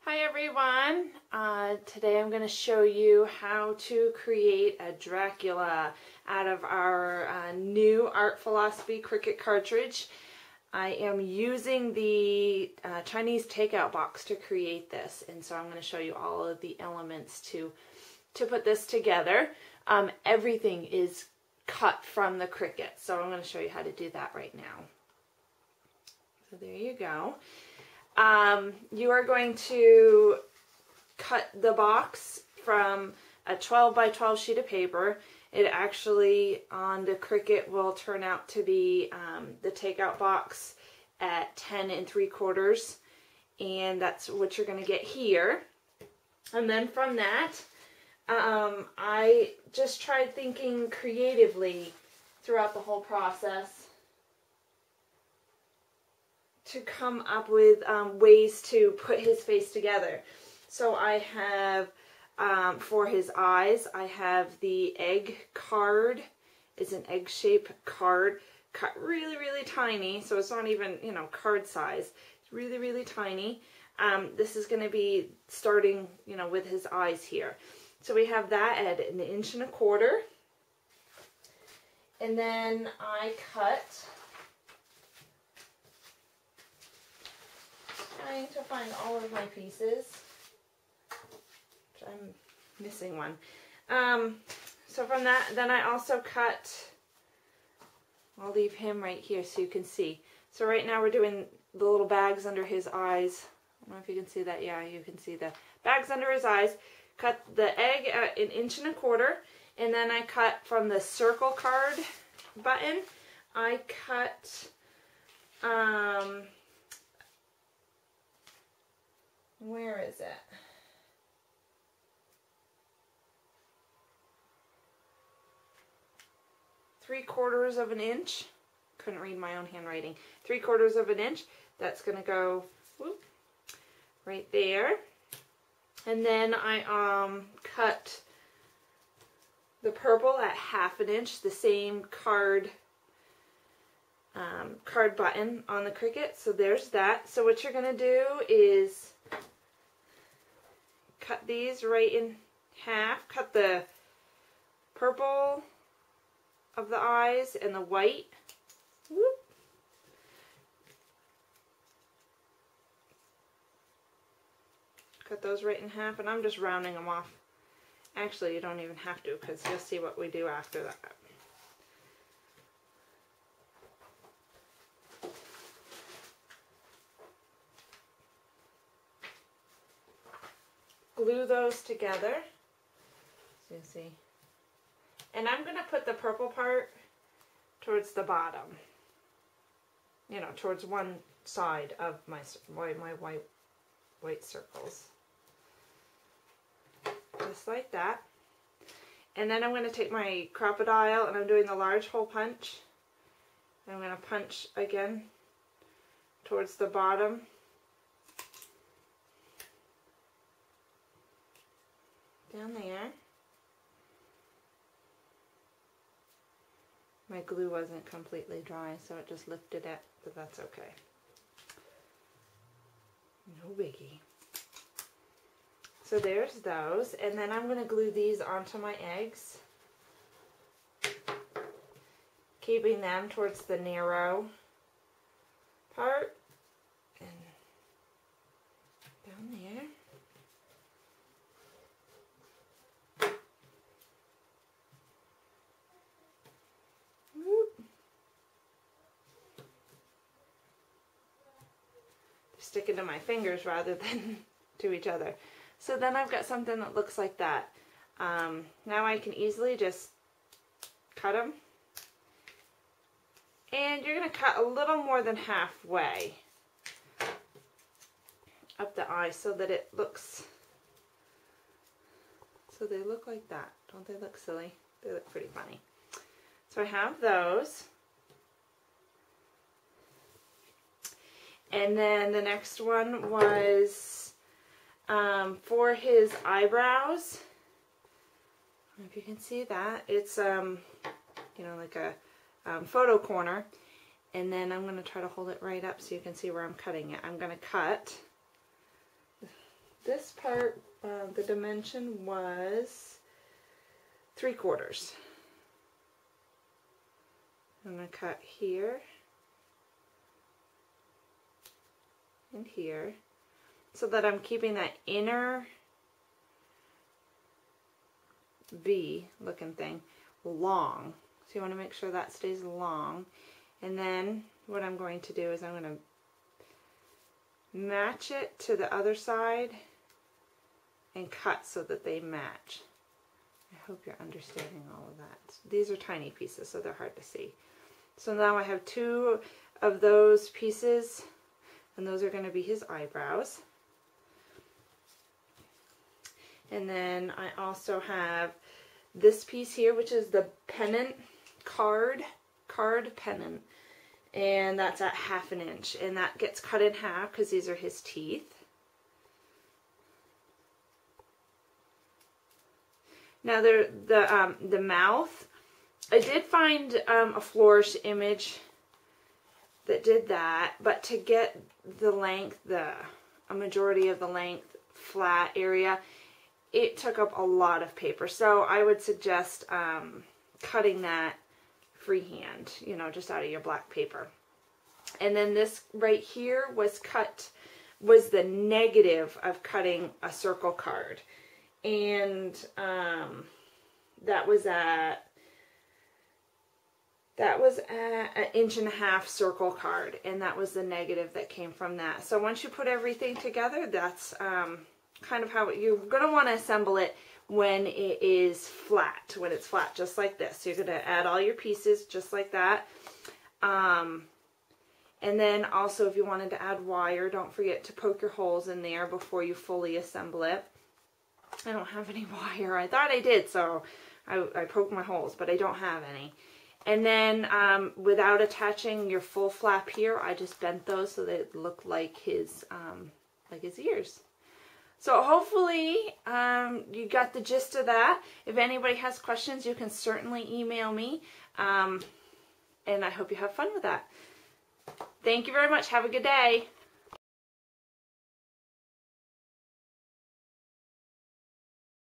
Hi everyone! Today I'm going to show you how to create a Dracula out of our new Art Philosophy Cricut cartridge. I am using the Chinese takeout box to create this, and so I'm going to show you all of the elements to put this together. Everything is cut from the Cricut, so I'm going to show you how to do that right now. So there you go. You are going to cut the box from a 12 by 12 sheet of paper. It actually on the Cricut will turn out to be the takeout box at 10 3/4, and that's what you're going to get here. And then from that, I just tried thinking creatively throughout the whole process to come up with ways to put his face together. So I have, for his eyes, I have the egg card. It's an egg-shaped card, cut really, really tiny, so it's not even, card size. It's really, really tiny. This is going to be starting, with his eyes here. So we have that at 1 1/4 inches. And then I cut, trying to find all of my pieces. I'm missing one. So from that, then I also cut, I'll leave him right here so you can see. So right now we're doing the little bags under his eyes. I don't know if you can see that. Yeah, you can see the bags under his eyes. Cut the egg at 1 1/4 inches, and then I cut from the circle card button, I cut, where is it? Three-quarters of an inch. Couldn't read my own handwriting. 3/4 of an inch. That's going to go whoop, right there. And then I cut the purple at 1/2 inch. The same card button on the Cricut. So there's that. So what you're going to do is cut these right in half. Cut the purple of the eyes and the white. Whoop. Cut those right in half, and I'm just rounding them off. Actually, you don't even have to, because you'll see what we do after that. Glue those together, so you see. And I'm going to put the purple part towards the bottom, towards one side of my white circles. Just like that. And then I'm going to take my crocodile, and I'm doing the large hole punch. I'm going to punch again towards the bottom. Down there. My glue wasn't completely dry, so it just lifted it, but that's okay. No biggie. So there's those, and then I'm going to glue these onto my eggs, keeping them towards the narrow part, and down there. Sticking to my fingers rather than to each other. So then I've got something that looks like that. Now I can easily just cut them. And you're going to cut a little more than halfway up the eye so that it looks, so they look like that. Don't they look silly? They look pretty funny. So I have those. And then the next one was for his eyebrows. I don't know if you can see that. It's, like a photo corner. And then I'm going to try to hold it right up so you can see where I'm cutting it. I'm going to cut this part, the dimension was 3/4. I'm going to cut here and here so that I'm keeping that inner V looking thing long. So you want to make sure that stays long. And then what I'm going to do is I'm going to match it to the other side and cut so that they match. I hope you're understanding all of that. These are tiny pieces, so they're hard to see. So now I have 2 of those pieces, and those are going to be his eyebrows. And then I also have this piece here, which is the pennant card pennant, and that's at 1/2 inch, and that gets cut in half because these are his teeth. Now the mouth, I did find a flourish image that did that, but to get the length, a majority of the length flat area, it took up a lot of paper. So I would suggest cutting that freehand, you know, just out of your black paper. And then this right here was the negative of cutting a circle card. And that was at an 1.5 inch circle card, and that was the negative that came from that. So once you put everything together, that's kind of how you're going to want to assemble it when it is flat, when it's flat just like this. So you're going to add all your pieces just like that. And then also if you wanted to add wire, don't forget to poke your holes in there before you fully assemble it. I don't have any wire. I thought I did, so I poked my holes, but I don't have any. And then without attaching your full flap here, I just bent those so that it looked like his ears. So hopefully you got the gist of that. If anybody has questions, you can certainly email me. And I hope you have fun with that. Thank you very much. Have a good day.